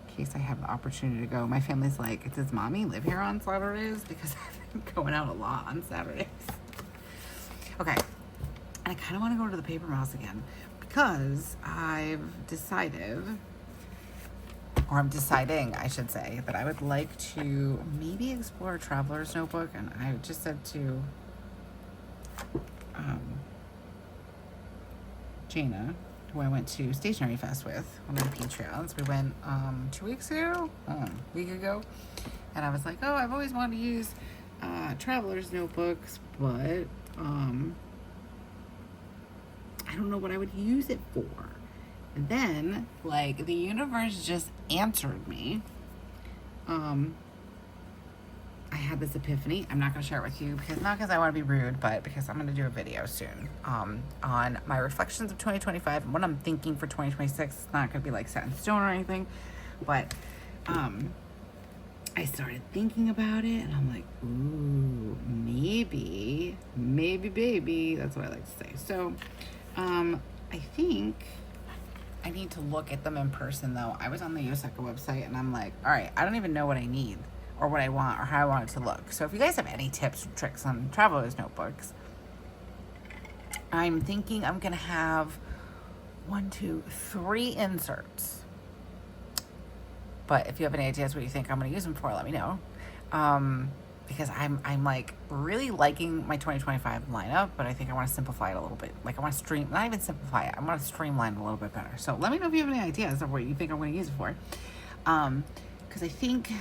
in case I have the opportunity to go. My family's like, does mommy live here on Saturdays? Because I've been going out a lot on Saturdays. Okay, and I kind of want to go to the Paper Mouse again because I've decided, or I'm deciding, I should say, that I would like to maybe explore a traveler's notebook. And I just said to Jana, who I went to Stationery Fest with, one of the Patreons. We went 2 weeks ago, a week ago, and I was like, oh, I've always wanted to use traveler's notebooks, but I don't know what I would use it for. And then, like, the universe just answered me. I had this epiphany. I'm not going to share it with you because not because I want to be rude, but because I'm going to do a video soon on my reflections of 2025 and what I'm thinking for 2026. It's not going to be like set in stone or anything, but I started thinking about it and I'm like, ooh, maybe baby. That's what I like to say. So I think I need to look at them in person though. I was on the Yosaka website and I'm like, all right, I don't even know what I need or what I want or how I want it to look. So if you guys have any tips or tricks on traveler's notebooks, I'm thinking I'm gonna have 1, 2, 3 inserts. But if you have any ideas what you think I'm gonna use them for, let me know. Because I'm like really liking my 2025 lineup, but I think I want to simplify it a little bit. Like I want to not even simplify it. I want to streamline it a little bit better. So let me know if you have any ideas of what you think I'm going to use it for. Because I think,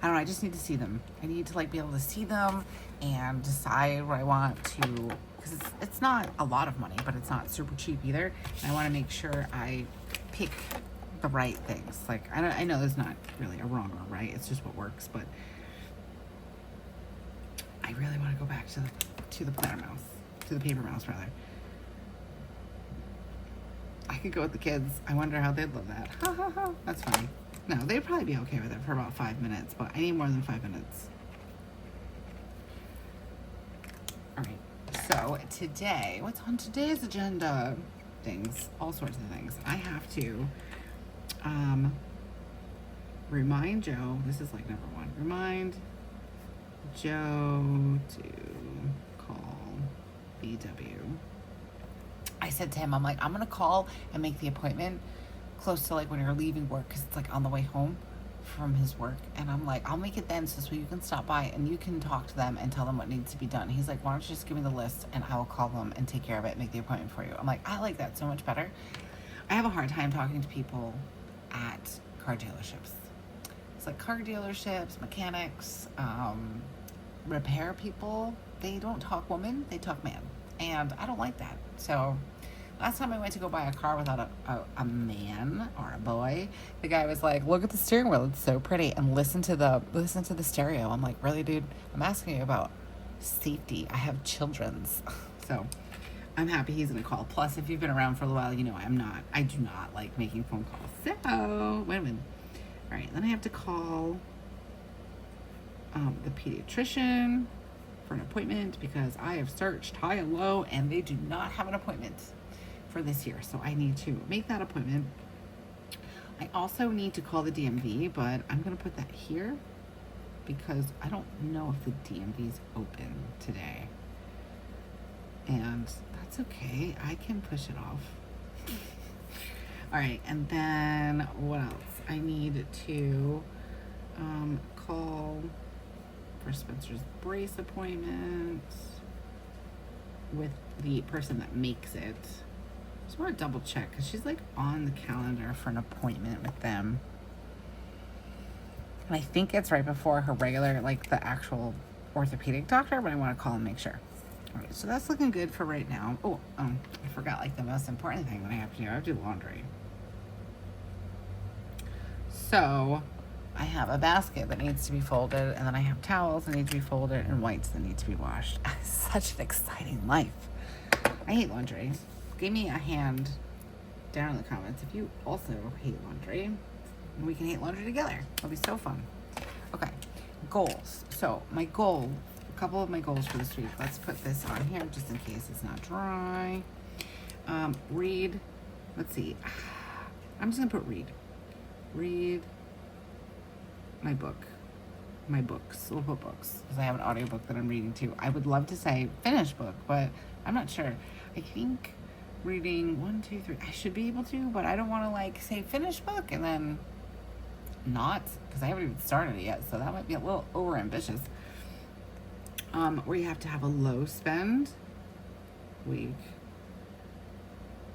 I don't know, I just need to see them. I need to like be able to see them and decide what I want to, because it's not a lot of money, but it's not super cheap either. And I want to make sure I pick the right things. Like I know there's not really a wrong or right. It's just what works, but I really want to go back to the planner mouse, to the paper mouse rather. I could go with the kids. I wonder how they'd love that. Ha ha ha. That's funny. No, they'd probably be okay with it for about 5 minutes, but I need more than 5 minutes. All right. So today, what's on today's agenda? Things, all sorts of things. I have to remind Joe. This is like number 1. Remind Joe to call BW. I said to him, I'm like, I'm gonna call and make the appointment close to like when you're leaving work, because it's like on the way home from his work, and I'm like, I'll make it then so you can stop by and you can talk to them and tell them what needs to be done. He's like, why don't you just give me the list and I will call them and take care of it and make the appointment for you. I'm like, I like that so much better. I have a hard time talking to people at car dealerships. It's like car dealerships, mechanics, repair people, they don't talk woman, they talk man, and I don't like that. So last time I went to go buy a car without a man or a boy, the guy was like, look at the steering wheel, it's so pretty, and listen to the stereo. I'm like, really, dude? I'm asking you about safety. I have children's. So I'm happy he's gonna call. Plus, if you've been around for a while, you know I do not like making phone calls. So wait a minute. All right, then I have to call the pediatrician for an appointment because I have searched high and low and they do not have an appointment for this year. So I need to make that appointment. I also need to call the DMV, but I'm going to put that here because I don't know if the DMV is open today. And that's okay. I can push it off. All right. And then what else? I need to call for Spencer's brace appointment with the person that makes it. Just want to double check because she's like on the calendar for an appointment with them. And I think it's right before her regular, like the actual orthopedic doctor, but I want to call and make sure. All right, so that's looking good for right now. Oh, I forgot like the most important thing that I have to do. I have to do laundry. So I have a basket that needs to be folded, and then I have towels that need to be folded and whites that need to be washed. Such an exciting life. I hate laundry. Give me a hand down in the comments if you also hate laundry. And we can hate laundry together. It'll be so fun. Okay, goals. So my goal couple of my goals for this week. Let's put this on here just in case it's not dry. Read. Let's see. I'm just gonna put read. Read my book. My books. We'll put books because I have an audiobook that I'm reading too. I would love to say finish book, but I'm not sure. I think reading 1, 2, 3. I should be able to, but I don't want to like say finish book and then not, because I haven't even started it yet. So that might be a little over ambitious. Where you have to have a low spend week.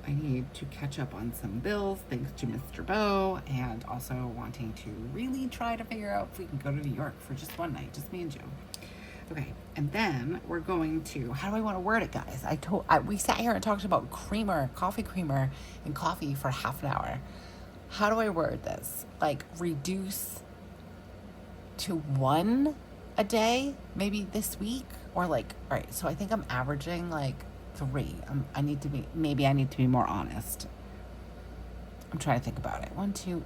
I need to catch up on some bills thanks to Mr. Bo, and also wanting to really try to figure out if we can go to New York for just one night, just me and Joe. Okay, and then we're going to, how do I want to word it, guys? We sat here and talked about coffee creamer, and coffee for half an hour. How do I word this? Like reduce to 1 a day, maybe this week, or like, all right, so I think I'm averaging like 3. Maybe I need to be more honest. I'm trying to think about it. 1, 2,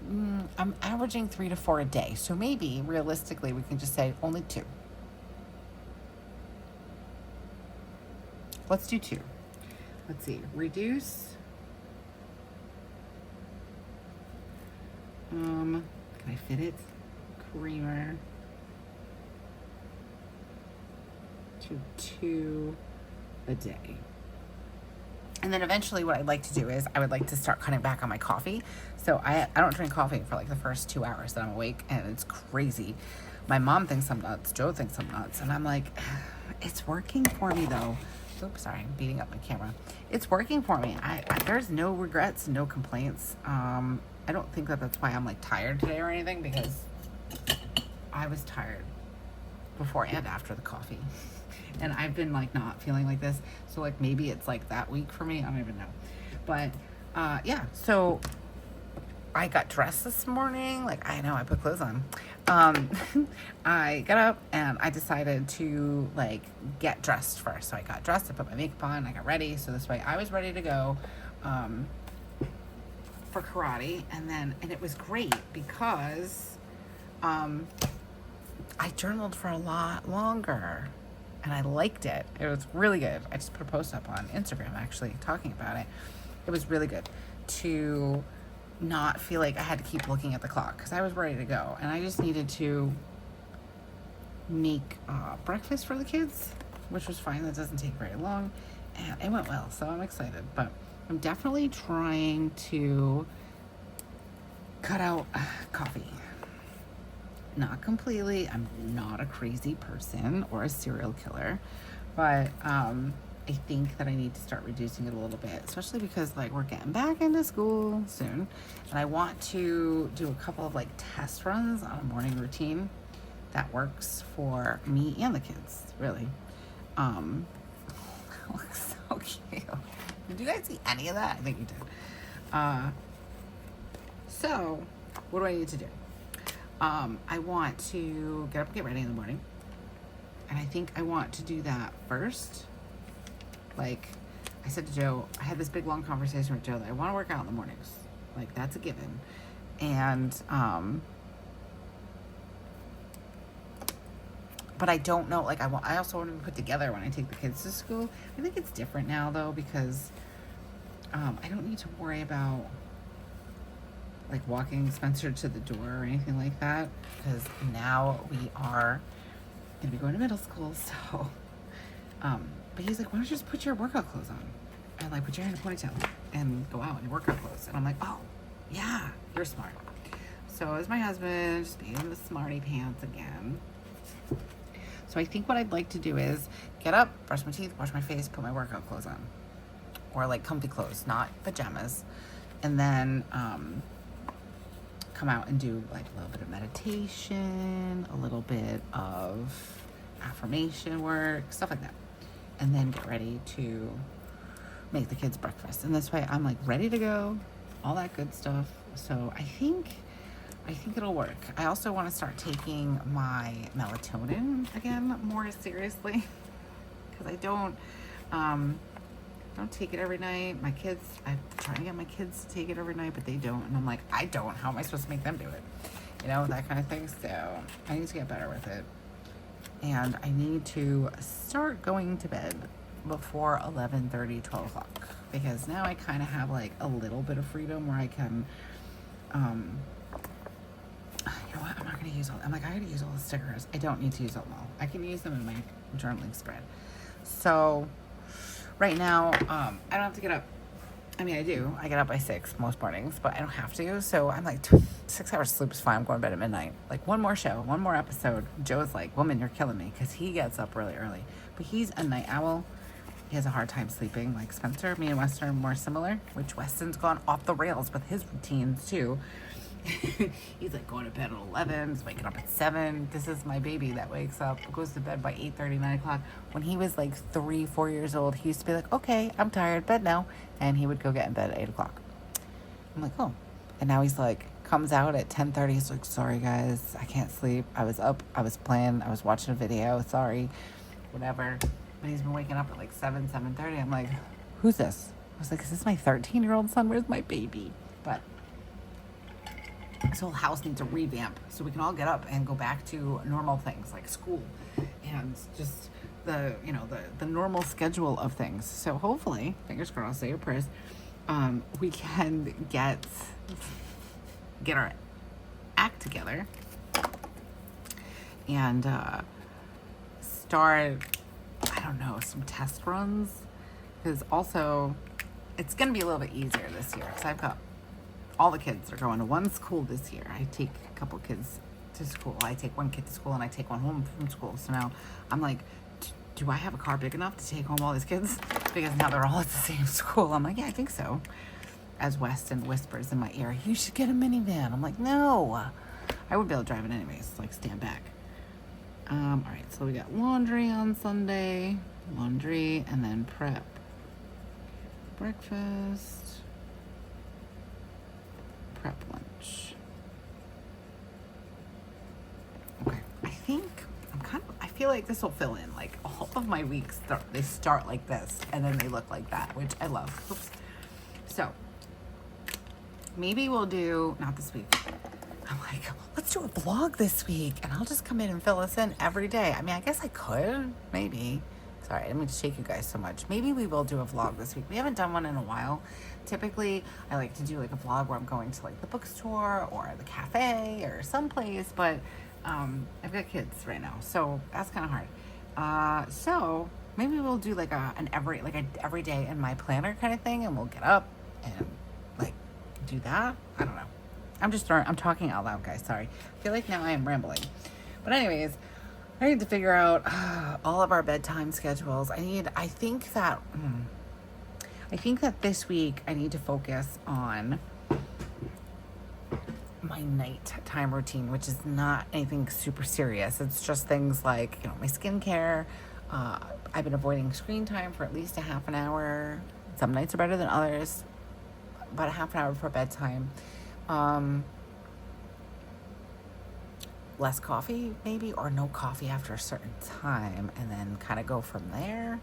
I'm averaging 3 to 4 a day. So maybe realistically, we can just say only 2. Let's do 2. Let's see, reduce. Can I fit it? Creamer to 2 a day. And then eventually what I'd like to do is I would like to start cutting back on my coffee. So I don't drink coffee for like the first 2 hours that I'm awake, and it's crazy. My mom thinks I'm nuts. Joe thinks I'm nuts. And I'm like, it's working for me though. Oops, sorry, I'm beating up my camera. It's working for me. There's no regrets, no complaints. I don't think that's why I'm like tired today or anything, because I was tired before and after the coffee. And I've been like not feeling like this. So like maybe it's like that week for me. I don't even know. But yeah, so I got dressed this morning. Like I know I put clothes on. I got up and I decided to like get dressed first. So I got dressed, I put my makeup on, I got ready. So this way I was ready to go for karate. And it was great because I journaled for a lot longer. And I liked it. It was really good. I just put a post up on Instagram actually talking about it. It was really good to not feel like I had to keep looking at the clock because I was ready to go. And I just needed to make breakfast for the kids, which was fine. That doesn't take very long. And it went well, so I'm excited. But I'm definitely trying to cut out coffee. Not completely. I'm not a crazy person or a serial killer, but I think that I need to start reducing it a little bit, especially because like we're getting back into school soon, and I want to do a couple of like test runs on a morning routine that works for me and the kids, really. Looks so cute. Did you guys see any of that? I think you did. So what do I need to do? I want to get up and get ready in the morning. And I think I want to do that first. Like I said to Joe, I had this big long conversation with Joe that I want to work out in the mornings. Like that's a given. And, but I don't know, like I also want to be put together when I take the kids to school. I think it's different now though, because, I don't need to worry about like walking Spencer to the door or anything like that, because now we are gonna be going to middle school. So but he's like, why don't you just put your workout clothes on and like put your hair in a ponytail and go out in your workout clothes? And I'm like, oh yeah, you're smart. So is my husband, just being the smarty pants again. So I think what I'd like to do is get up, brush my teeth, wash my face, put my workout clothes on, or like comfy clothes, not pajamas, and then come out and do like a little bit of meditation, a little bit of affirmation work, stuff like that. And then get ready to make the kids breakfast. And this way I'm like ready to go, all that good stuff. So I think it'll work. I also want to start taking my melatonin again more seriously, because I don't take it every night. My kids, I try to get my kids to take it every night, but they don't. And I'm like, I don't. How am I supposed to make them do it? You know, that kind of thing. So I need to get better with it. and I need to start going to bed before 11:30, 12 o'clock, because now I kind of have like a little bit of freedom where I can, you know what, I'm not going to use all, I'm like, I gotta use all the stickers. I don't need to use them all. I can use them in my journaling spread. So right now, I don't have to get up. I mean, I do. I get up by 6 most mornings, but I don't have to. So I'm like, 6 hours sleep is fine. I'm going to bed at midnight. Like, one more show, one more episode. Joe's like, woman, you're killing me, because he gets up really early. But he's a night owl. He has a hard time sleeping, like Spencer. Me and Weston are more similar, which Weston's gone off the rails with his routines too. He's like going to bed at 11, he's waking up at 7. This is my baby that wakes up, goes to bed by 8:30, 9 o'clock. When he was like 3, 4 years old, he used to be like, okay, I'm tired, bed now. And he would go get in bed at 8 o'clock. I'm like, oh. And now he's like, comes out at 10:30. He's like, sorry guys, I can't sleep. I was up, I was playing, I was watching a video, sorry, whatever. But he's been waking up at like 7, 7:30. I'm like, who's this? I was like, is this my 13-year-old son? Where's my baby? But this whole house needs a revamp so we can all get up and go back to normal things like school and just the, you know, the normal schedule of things. So hopefully, fingers crossed, say your prayers, we can get our act together and start, I don't know, some test runs, because also it's going to be a little bit easier this year because I've got all the kids are going to one school this year. I take a couple kids to school. I take one kid to school and I take one home from school. So now I'm like, do I have a car big enough to take home all these kids? Because now they're all at the same school. I'm like, yeah, I think so. As Weston whispers in my ear, you should get a minivan. I'm like, no. I would be able to drive it anyways, like stand back. All right, so we got laundry on Sunday. Laundry and then prep. Breakfast. Prep lunch. Okay, I feel like this will fill in. Like all of my weeks, they start like this and then they look like that, which I love. Oops. So maybe we'll do, not this week. I'm like, let's do a vlog this week and I'll just come in and fill us in every day. I mean, I guess I could, maybe. Sorry, I didn't mean to shake you guys so much. Maybe we will do a vlog this week. We haven't done one in a while. Typically, I like to do like a vlog where I'm going to like the bookstore or the cafe or someplace, but I've got kids right now, so that's kind of hard. So maybe we'll do like an every day in my planner kind of thing, and we'll get up and like do that. I don't know. I'm talking out loud, guys. Sorry. I feel like now I am rambling. But anyways, I need to figure out all of our bedtime schedules. I think that this week I need to focus on my nighttime routine, which is not anything super serious. It's just things like, you know, my skincare. I've been avoiding screen time for at least a half an hour. Some nights are better than others. About a half an hour before bedtime. Less coffee maybe, or no coffee after a certain time, and then kind of go from there,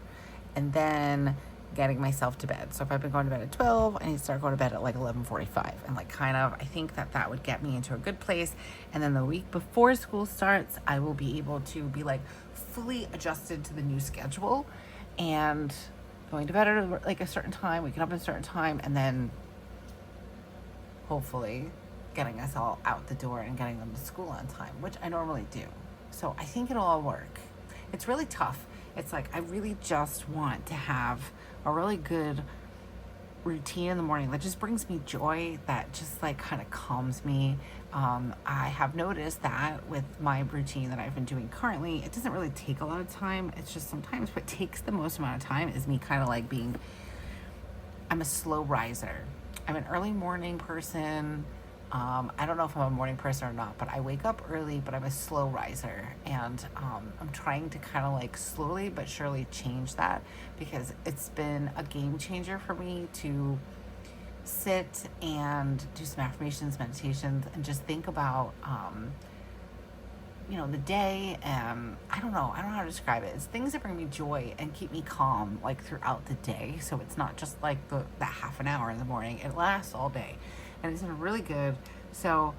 and then getting myself to bed. So if I've been going to bed at 12, I need to start going to bed at like 11:45, and like kind of, I think that would get me into a good place. And then the week before school starts, I will be able to be like fully adjusted to the new schedule and going to bed at like a certain time, waking up at a certain time, and then hopefully getting us all out the door and getting them to school on time, which I normally do. So I think it'll all work. It's really tough. It's like I really just want to have a really good routine in the morning that just brings me joy, that just like kind of calms me. I have noticed that with my routine that I've been doing currently, it doesn't really take a lot of time. It's just sometimes what takes the most amount of time is me kind of like I'm a slow riser. I'm an early morning person. I don't know if I'm a morning person or not, but I wake up early, but I'm a slow riser, and I'm trying to kind of like slowly but surely change that, because it's been a game changer for me to sit and do some affirmations, meditations, and just think about the day. And I don't know how to describe it. It's things that bring me joy and keep me calm like throughout the day, so it's not just like that half an hour in the morning. It lasts all day. And it's been really good. So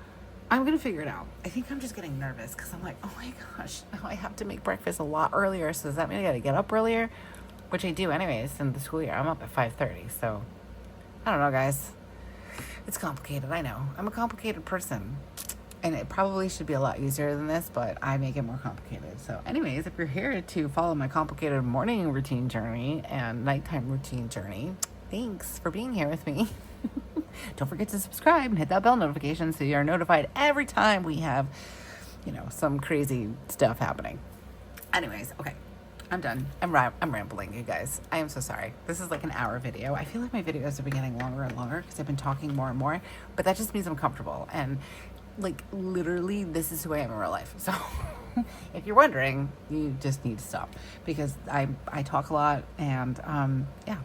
I'm going to figure it out. I think I'm just getting nervous because I'm like, oh my gosh, now I have to make breakfast a lot earlier. So does that mean I got to get up earlier? Which I do anyways in the school year. I'm up at 5:30. So I don't know, guys. It's complicated. I know. I'm a complicated person. And it probably should be a lot easier than this, but I make it more complicated. So anyways, if you're here to follow my complicated morning routine journey and nighttime routine journey, thanks for being here with me. Don't forget to subscribe and hit that bell notification so you're notified every time we have, some crazy stuff happening. Anyways, okay. I'm done. I'm rambling, you guys. I am so sorry. This is like an hour video. I feel like my videos have been getting longer and longer because I've been talking more and more, but that just means I'm comfortable. And like literally this is who I am in real life. So if you're wondering, you just need to stop because I talk a lot and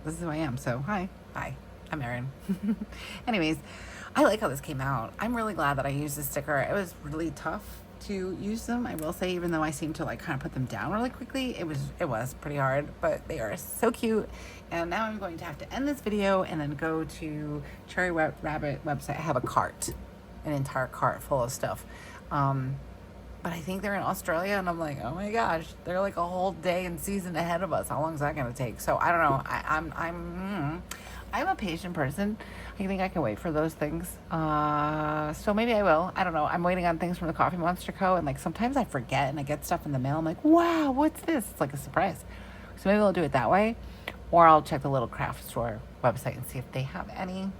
this is who I am. So hi, I'm Erin. Anyways, I like how this came out. I'm really glad that I used this sticker. It was really tough to use them, I will say, even though I seem to like kind of put them down really quickly. It was pretty hard, but they are so cute. And now I'm going to have to end this video and then go to Cherry Rabbit website. I have a cart, an entire cart full of stuff. But I think they're in Australia and I'm like, oh my gosh, they're like a whole day and season ahead of us. How long is that going to take? So I don't know. I'm a patient person. I think I can wait for those things. So maybe I will. I don't know. I'm waiting on things from the Coffee Monster Co. And like sometimes I forget and I get stuff in the mail. I'm like, wow, what's this? It's like a surprise. So maybe I'll do it that way. Or I'll check the little craft store website and see if they have any.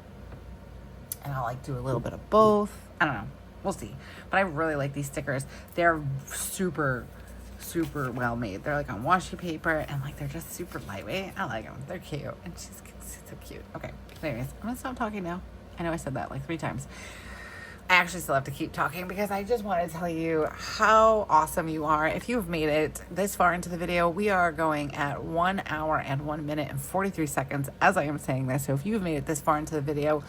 And I'll like do a little bit of both. I don't know. We'll see. But I really like these stickers. They're super well made. They're like on washi paper and like they're just super lightweight. I like them. They're cute. And she's so cute. Okay. Anyways, I'm gonna stop talking now. I know I said that like 3 times. I actually still have to keep talking because I just want to tell you how awesome you are. If you've made it this far into the video, we are going at 1 hour and 1 minute and 43 seconds as I am saying this. So if you've made it this far into the video,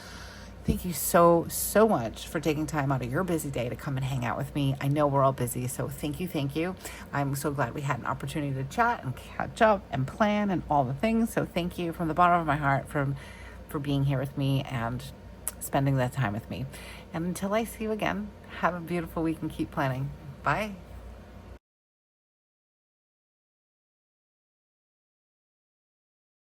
thank you so much for taking time out of your busy day to come and hang out with me. I know we're all busy, so thank you. I'm so glad we had an opportunity to chat and catch up and plan and all the things. So thank you from the bottom of my heart for being here with me and spending that time with me. And until I see you again, have a beautiful week and keep planning. Bye.